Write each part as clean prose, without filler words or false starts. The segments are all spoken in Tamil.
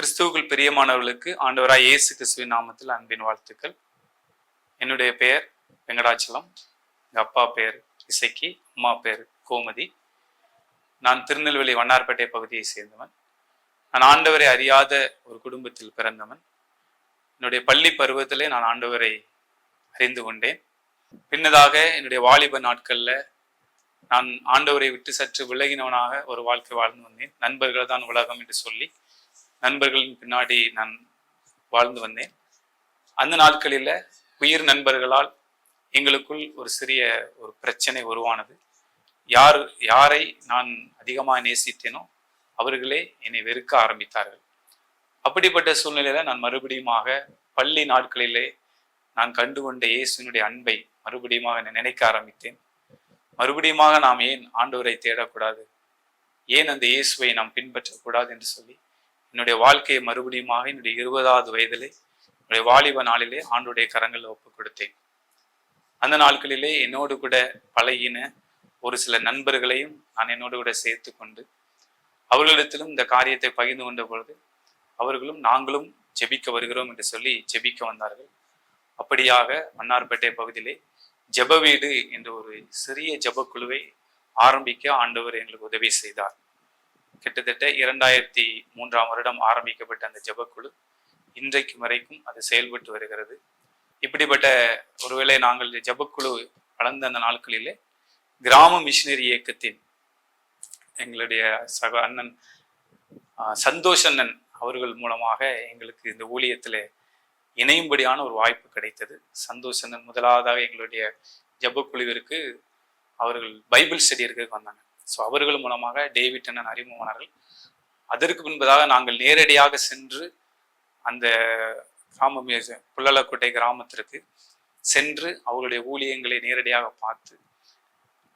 கிறிஸ்துவுக்குள் பிரியமானவர்களுக்கு ஆண்டவராய் இயேசு கிறிஸ்துவின் நாமத்தில் அன்பின் வாழ்த்துக்கள். என்னுடைய பெயர் வெங்கடாச்சலம். எங்கள் அப்பா பேர் இசைக்கி, அம்மா பேர் கோமதி. நான் திருநெல்வேலி வண்ணார்பேட்டை பகுதியை சேர்ந்தவன். நான் ஆண்டவரை அறியாத ஒரு குடும்பத்தில் பிறந்தவன். என்னுடைய பள்ளி பருவத்திலே நான் ஆண்டவரை அறிந்து கொண்டேன். பின்னதாக என்னுடைய வாலிப நாட்களில் நான் ஆண்டவரை விட்டு சற்று விலகினவனாக ஒரு வாழ்க்கை வாழ்ந்து வந்தேன். நண்பர்கள் தான் உலகம் என்று சொல்லி நண்பர்களின் பின்னாடி நான் வாழ்ந்து வந்தேன். அந்த நாட்களில் உயிர் நண்பர்களால் எங்களுக்குள் ஒரு சிறிய ஒரு பிரச்சனை உருவானது. யாரை நான் அதிகமாக நேசித்தேனோ அவர்களே என்னை வெறுக்க ஆரம்பித்தார்கள். அப்படிப்பட்ட சூழ்நிலையில நான் மறுபடியுமாக பள்ளி நாட்களிலே நான் கண்டுகொண்ட இயேசுவினுடைய அன்பை மறுபடியுமாக நினைக்க ஆரம்பித்தேன். மறுபடியுமாக நாம் ஏன் ஆண்டவரை தேடக்கூடாது, ஏன் அந்த இயேசுவை நாம் பின்பற்றக்கூடாது என்று சொல்லி என்னுடைய வாழ்க்கையை மறுபடியுமாக என்னுடைய 20வது வயதிலே என்னுடைய வாலிப நாளிலே ஆண்டவருடைய கரங்களில் ஒப்புக் கொடுத்தேன். அந்த நாட்களிலே என்னோடு கூட பழகின ஒரு சில நண்பர்களையும் நான் என்னோடு கூட சேர்த்து கொண்டு அவர்களிடத்திலும் இந்த காரியத்தை பகிர்ந்து கொண்ட பொழுது அவர்களும் நாங்களும் ஜெபிக்க வருகிறோம் என்று சொல்லி ஜெபிக்க வந்தார்கள். அப்படியாக மன்னார்பேட்டை பகுதியிலே ஜெப வீடு என்ற ஒரு சிறிய ஜெபக்குழுவை ஆரம்பிக்க ஆண்டவர் எங்களுக்கு உதவி செய்தார். கிட்டத்தட்ட 2003ஆம் வருடம் ஆரம்பிக்கப்பட்ட அந்த ஜெபக்குழு இன்றைக்கு வரைக்கும் அது செயல்பட்டு வருகிறது. இப்படிப்பட்ட ஒருவேளை நாங்கள் ஜெபக்குழு வளர்ந்த அந்த நாட்களிலே கிராம மிஷினரி இயக்கத்தின் எங்களுடைய அண்ணன் சந்தோஷ் அண்ணன் அவர்கள் மூலமாக எங்களுக்கு இந்த ஊழியத்தில் இணையும்படியான ஒரு வாய்ப்பு கிடைத்தது. சந்தோஷ் அண்ணன் முதலாவதாக எங்களுடைய ஜெபக்குழுவிற்கு அவர்கள் பைபிள் ஸ்டடி இருக்க வந்தாங்க. ஸோ அவர்கள் மூலமாக டேவிட் அண்ணன் அறிமுகமானார்கள். அதற்கு முன்பதாக நாங்கள் நேரடியாக சென்று அந்த புள்ளலக்கோட்டை கிராமத்திற்கு சென்று அவர்களுடைய ஊழியங்களை நேரடியாக பார்த்து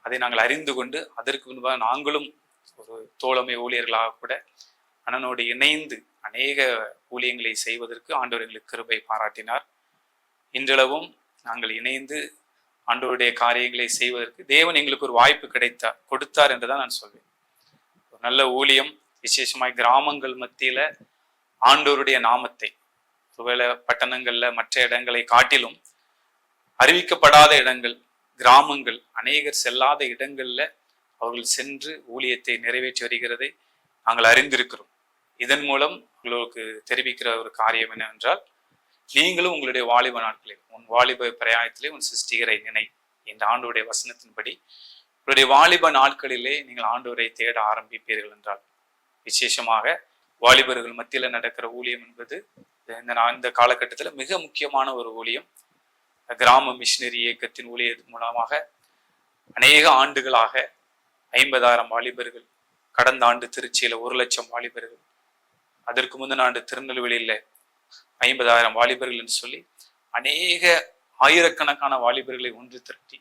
அதை நாங்கள் அறிந்து கொண்டு அதற்கு முன்பாக நாங்களும் ஒரு தோழமை ஊழியர்களாக கூட அண்ணனோடு இணைந்து அநேக ஊழியங்களை செய்வதற்கு ஆண்டவர் எங்களுக்கு கிருபை பாராட்டினார். இன்றளவும் நாங்கள் இணைந்து ஆண்டவருடைய காரியங்களை செய்வதற்கு தேவன் எங்களுக்கு ஒரு வாய்ப்பு கொடுத்தார் என்றுதான் நான் சொல்வேன். ஒரு நல்ல ஊழியம், விசேஷமாய் கிராமங்கள் மத்தியில ஆண்டவருடைய நாமத்தை ஒருவேளை பட்டணங்கள்ல மற்ற இடங்களை காட்டிலும் அறிவிக்கப்படாத இடங்கள், கிராமங்கள், அநேகர் செல்லாத இடங்கள்ல அவர்கள் சென்று ஊழியத்தை நிறைவேற்றி வருகிறதை நாங்கள் அறிந்திருக்கிறோம். இதன் மூலம் உங்களுக்கு தெரிவிக்கிற ஒரு காரியம் என்னவென்றால், நீங்களும் உங்களுடைய வாலிப நாட்களில் உன் வாலிப பிரயாணத்திலே உன் சிருஷ்டிகரை நினை என்ற ஆண்டவருடைய வசனத்தின்படி உங்களுடைய வாலிப நாட்களிலே நீங்கள் ஆண்டவரை தேட ஆரம்பிப்பீர்கள் என்றால், விசேஷமாக வாலிபர்கள் மத்தியில் நடக்கிற ஊழியம் என்பது இந்த காலகட்டத்தில் மிக முக்கியமான ஒரு ஊழியம். கிராம மிஷினரி இயக்கத்தின் ஊழியத்தின் மூலமாக அநேக ஆண்டுகளாக 50,000 வாலிபர்கள், கடந்த ஆண்டு திருச்சியில 1,00,000 வாலிபர்கள், அதற்கு முந்தின ஆண்டு திருநெல்வேலியில 50,000 வாலிபர்கள் என்று சொல்லி அநேக ஆயிரக்கணக்கான வாலிபர்களை ஒன்று திரட்டி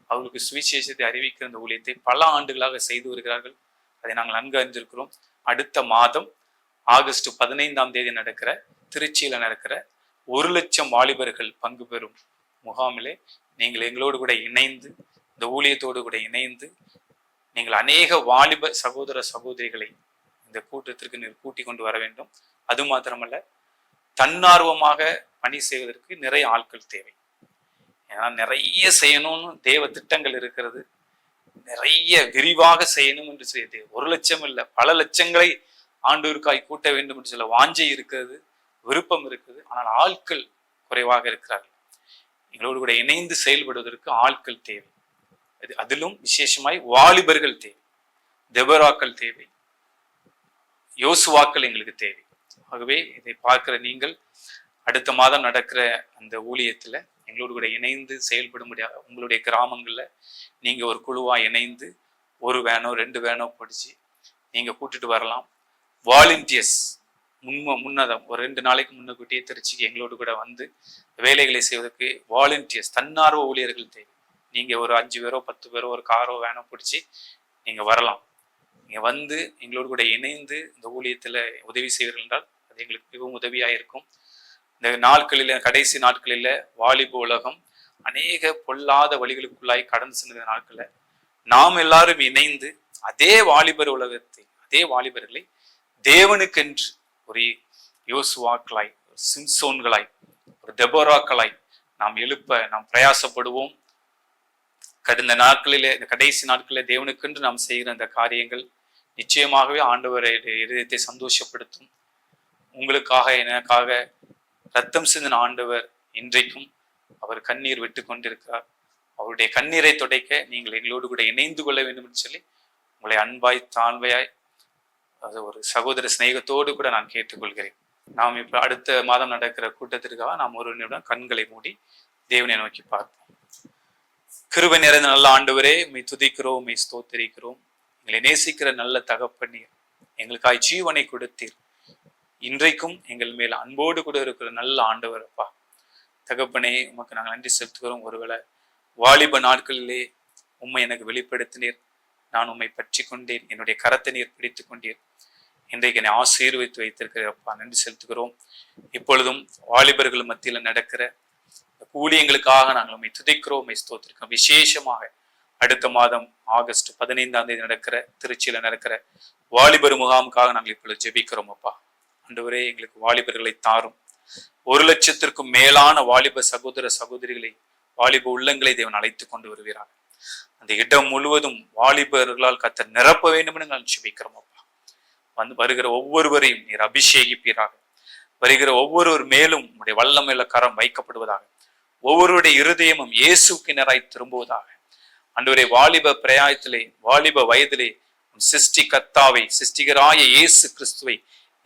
அவர்களுக்கு சுவிசேஷத்தை அறிவிக்கிற இந்த ஊழியத்தை பல ஆண்டுகளாக செய்து வருகிறார்கள். அதை நாங்கள் நன்கு அறிந்திருக்கிறோம். அடுத்த மாதம் ஆகஸ்ட் 15ஆம் தேதி நடக்கிற திருச்சியில நடக்கிற 1,00,000 வாலிபர்கள் பங்கு பெறும் முகாமிலே நீங்கள் எங்களோடு கூட இணைந்து, இந்த ஊழியத்தோடு கூட இணைந்து நீங்கள் அநேக வாலிப சகோதர சகோதரிகளை இந்த கூட்டத்திற்கு நீங்கள் கூட்டிக் கொண்டு வர வேண்டும். அது மாத்திரமல்ல, தன்னார்வமாக பணி செய்வதற்கு நிறைய ஆட்கள் தேவை. ஏன்னா நிறைய செய்யணும்னு தேவ திட்டங்கள் இருக்கிறது, நிறைய விரிவாக செய்யணும் என்று செய்ய 1,00,000 இல்லை, பல லட்சங்களை ஆண்டவருக்காய் கூட்ட வேண்டும் என்று சொல்ல வாஞ்சை இருக்கிறது, விருப்பம் இருக்குது. ஆனால் ஆட்கள் குறைவாக இருக்கிறார்கள். எங்களோடு கூட இணைந்து செயல்படுவதற்கு ஆட்கள் தேவை. அதிலும் விசேஷமாய் வாலிபர்கள் தேவை, தெபராக்கள் தேவை, யோசுவாக்கள் எங்களுக்கு தேவை. ஆகவே இதை பார்க்கிற நீங்கள் அடுத்த மாதம் நடக்கிற அந்த ஊழியத்துல எங்களோடு கூட இணைந்து செயல்பட முடியாது. உங்களுடைய கிராமங்கள்ல நீங்க ஒரு குழுவா இணைந்து 1 வேனோ 2 வேனோ படிச்சு நீங்க கூட்டிட்டு வரலாம். வாலண்டியர்ஸ் முன்னதம் ஒரு 2 நாளைக்கு முன்னக்கூட்டியே திருச்சிக்கு எங்களோடு கூட வந்து வேலைகளை செய்வதற்கு வாலண்டியர்ஸ், தன்னார்வ ஊழியர்கள் தேவை. நீங்க ஒரு 5 பேரோ 10 பேரோ ஒரு காரோ வேனோ பிடிச்சி நீங்க வரலாம். நீங்க வந்து எங்களோடு கூட இணைந்து இந்த ஊழியத்துல உதவி செய்வீர்கள் என்றால் அது எங்களுக்கு மிகவும் உதவியாக இருக்கும். இந்த நாட்களில, கடைசி நாட்களில வாலிப உலகம் அநேக பொல்லாத வழிகளுக்குள்ளாய் கடந்து சென்ற நாட்களில் நாம் எல்லாரும் இணைந்து அதே வாலிபர் உலகத்தை, அதே வாலிபர்களை தேவனுக்கென்று ஒரு யோசுவாக்களாய், சிம்சோன்களாய், ஒரு தெபோராக்களாய் நாம் எழுப்ப நாம் பிரயாசப்படுவோம். கடந்த நாட்களிலே, இந்த கடைசி நாட்களிலே தேவனுக்கென்று நாம் செய்கிற அந்த காரியங்கள் நிச்சயமாகவே ஆண்டவருடைய இருதயத்தை சந்தோஷப்படுத்தும். உங்களுக்காக எனக்காக ரத்தம் சிந்தின ஆண்டவர் இன்றைக்கும் அவர் கண்ணீர் விட்டு கொண்டிருக்கிறார். அவருடைய கண்ணீரை துடைக்க நீங்கள் எங்களோடு கூட இணைந்து கொள்ள வேண்டும் என்று சொல்லி உங்களை அன்பாய் தாழ்வையாய் அது ஒரு சகோதர சிநேகத்தோடு கூட நான் கேட்டுக்கொள்கிறேன். நாம் இப்ப அடுத்த மாதம் நடக்கிற கூட்டத்திற்காக நாம் ஒரு நிமிடம் கண்களை மூடி தேவனை நோக்கி பார்ப்போம். கிருபை நிறைந்த நல்ல ஆண்டவரே, உம்மை துதிக்கிறோம், உம்மை ஸ்தோத்திரிக்கிறோம். எங்களை நேசிக்கிற நல்ல தகப்பனீர், எங்களுக்காய் ஜீவனை கொடுத்தீர். இன்றைக்கும் எங்கள் மேல் அன்போடு கூட இருக்கிற நல்ல ஆண்டவர் அப்பா தகப்பனே, உமக்கு நாங்கள் நன்றி செலுத்துகிறோம். ஒருவேளை வாலிப நாட்களிலே உம்மை எனக்கு வெளிப்படுத்தினீர், நான் உம்மை பற்றி கொண்டேன், என்னுடைய கரத்தை நீர் பிடித்து கொண்டீர். இன்றைக்கு என்னை ஆசீர்வதித்து வைத்திருக்கிறப்பா, நன்றி செலுத்துகிறோம். இப்பொழுதும் வாலிபர்கள் மத்தியில் நடக்கிற ஊழியங்களுக்காக நாங்கள் உம்மை துதிக்கிறோம், உம்மை ஸ்தோத்திரிக்கிறோம். விசேஷமாக அடுத்த மாதம் ஆகஸ்ட் 15 நடக்கிற திருச்சியில நடக்கிற வாலிபர் முகாமுக்காக நாங்கள் இப்பொழுது ஜெபிக்கிறோம் அப்பா. ஆண்டவரே, எங்களுக்கு வாலிபர்களை தாரும். 1,00,000 மேலான வாலிப சகோதர சகோதரிகளை, வாலிப உள்ளங்களை தேவன் அழைத்து கொண்டு வருகிறார். அந்த இடம் முழுவதும் வாலிபர்களால் கர்த்தர் நிரப்ப வேண்டும் என்று நாங்கள் ஜெபிக்கிறோம் அப்பா. வருகிற ஒவ்வொருவரையும் நீர் அபிஷேகிப்பீராக. வருகிற ஒவ்வொருவர் மேலும் உடைய வல்லமையுள்ள கரம் வைக்கப்படுவதாக. ஒவ்வொருடைய இருதயமும் இயேசுக்கு நேராய் திரும்புவதாக. ஆண்டவரே, வாலிப பிரயாயத்திலே, வாலிப வயதிலே சிருஷ்டி கர்த்தாவை, சிருஷ்டிகராய இயேசு கிறிஸ்துவை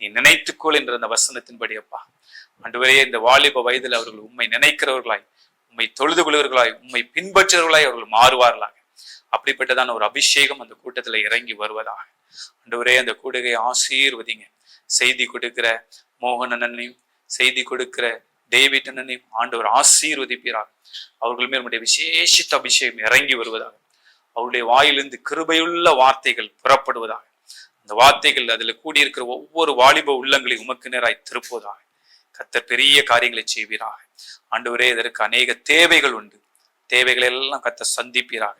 நீ நினைத்துக்கொள் என்ற அந்த வசனத்தின்படி அப்பா. ஆண்டவரே, இந்த வாலிப வயதில் அவர்கள் உம்மை நினைக்கிறவர்களாய், உம்மை தொழுது கொள்வர்களாய், உம்மை பின்பற்றுவர்களாய் அவர்கள் மாறுவார்களாக. அப்படிப்பட்டதான ஒரு அபிஷேகம் அந்த கூட்டத்துல இறங்கி வருவதாக. ஆண்டவரே, அந்த கூடுகை ஆசீர்வதிங்க. செய்தி கொடுக்கிற மோகன் அண்ணனையும், செய்தி கொடுக்கிற டேவிட் அண்ணனையும் ஆண்டவர் ஆசீர்வதிப்பீராக. அவர்கள் மேல் உடைய விசேஷித்த அபிஷேகம் இறங்கி வருவதாக. அவருடைய வாயிலிருந்து கிருபையுள்ள வார்த்தைகள் புறப்படுவதாக. அந்த வார்த்தைகள் அதுல கூடியிருக்கிற ஒவ்வொரு வாலிப உள்ளங்களையும் உமக்கு நேராய் திருப்புவதாக. கர்த்தர் பெரிய காரியங்களை செய்வீராக. ஆண்டவரே, இதற்கு அநேக தேவைகள் உண்டு. தேவைகளை எல்லாம் கர்த்தர் சந்திப்பீராக.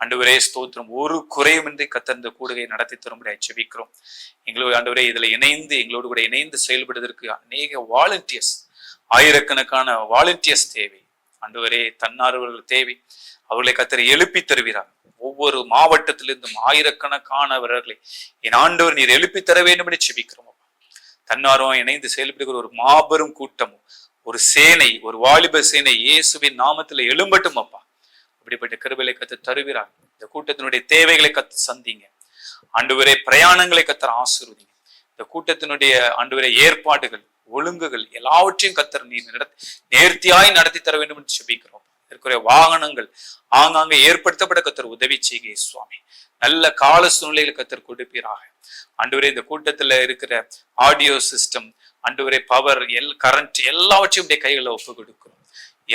ஆண்டவரே ஸ்தோத்திரம். ஒரு குறையுமின்றி கர்த்தர் இந்த கூடுகையை நடத்தி தரும்படியாக ஜெபிக்கிறோம். எங்களோட ஆண்டவரே, இதுல இணைந்து எங்களோடு கூட இணைந்து செயல்படுவதற்கு அநேக வாலண்டியர்ஸ், ஆயிரக்கணக்கான வாலண்டியர்ஸ் தேவை. ஆண்டவரே, தன்னார்வர்கள் தேவை. அவர்களை கர்த்தர் எழுப்பி தருவீராக. ஒவ்வொரு மாவட்டத்திலிருந்தும் ஆயிரக்கணக்கானவர்களை என் ஆண்டவர் நீர் எழுப்பி தர வேண்டும் என்று ஜெபிக்கிறோம். தன்னார்வம் இணைந்து செயல்படுகிற ஒரு மாபெரும் கூட்டமும், ஒரு சேனை, ஒரு வாலிப சேனை இயேசுவின் நாமத்துல எழும்பட்டும் அப்பா. அப்படிப்பட்ட கிருபைகளை கத்து தருகிறார். இந்த கூட்டத்தினுடைய தேவைகளை கத்து சந்திங்க ஆண்டவரே. பிரயாணங்களை கத்தர் ஆசீர்வதிங்க. இந்த கூட்டத்தினுடைய ஆண்டவரே ஏற்பாடுகள், ஒழுங்குகள் எல்லாவற்றையும் கத்தர் நீர் நேர்த்தியாய் நடத்தி தர வேண்டும் என்று ஜெபிக்கிறோம். இருக்கிற வாகனங்கள் ஆங்காங்கே ஏற்படுத்தப்பட கத்தர் உதவி செய்க சுவாமி. நல்ல கால சூழ்நிலைகளை கத்தர் கொடுப்பீராக. ஆண்டவரே, இந்த கூட்டத்துல இருக்கிற ஆடியோ சிஸ்டம், ஆண்டவரே பவர், கரண்ட் எல்லாவற்றையும் உடைய கைகளை ஒப்பு கொடுக்கிறோம்.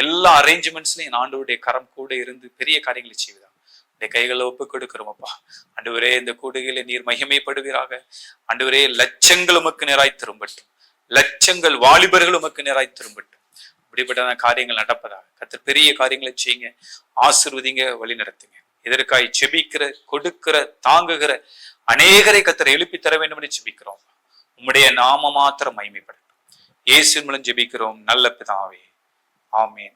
எல்லா அரேஞ்ச்மெண்ட்ஸ்லையும் ஆண்டவருடைய கரம் கூட இருந்து பெரிய காரியங்களை செய்வதா உடைய கைகளை ஒப்பு கொடுக்கிறோம் அப்பா. ஆண்டவரே, இந்த கூடுகையில நீர் மகிமைப்படுவீராக. ஆண்டவரே, லட்சங்கள் உமக்கு நேராய் திரும்பட்டும். லட்சங்கள் வாலிபர்கள் உமக்கு நேராய் திரும்பட்டும். இப்படிப்பட்ட காரியங்கள் நடப்பதாக கர்த்தர் பெரிய காரியங்களை செய்யுங்க. ஆசீர்வதிங்க, வழி நடத்துங்க. இதற்காய் செபிக்கிற, கொடுக்கிற, தாங்குகிற அநேகரை கர்த்தர் எழுப்பி தர வேண்டும் என்று ஜெபிக்கிறோம். உம்முடைய நாம மாத்திரம் மகிமைப்படட்டும். இயேசுவின் மூலம் ஜெபிக்கிறோம் நல்ல பிதாவே, ஆமென்.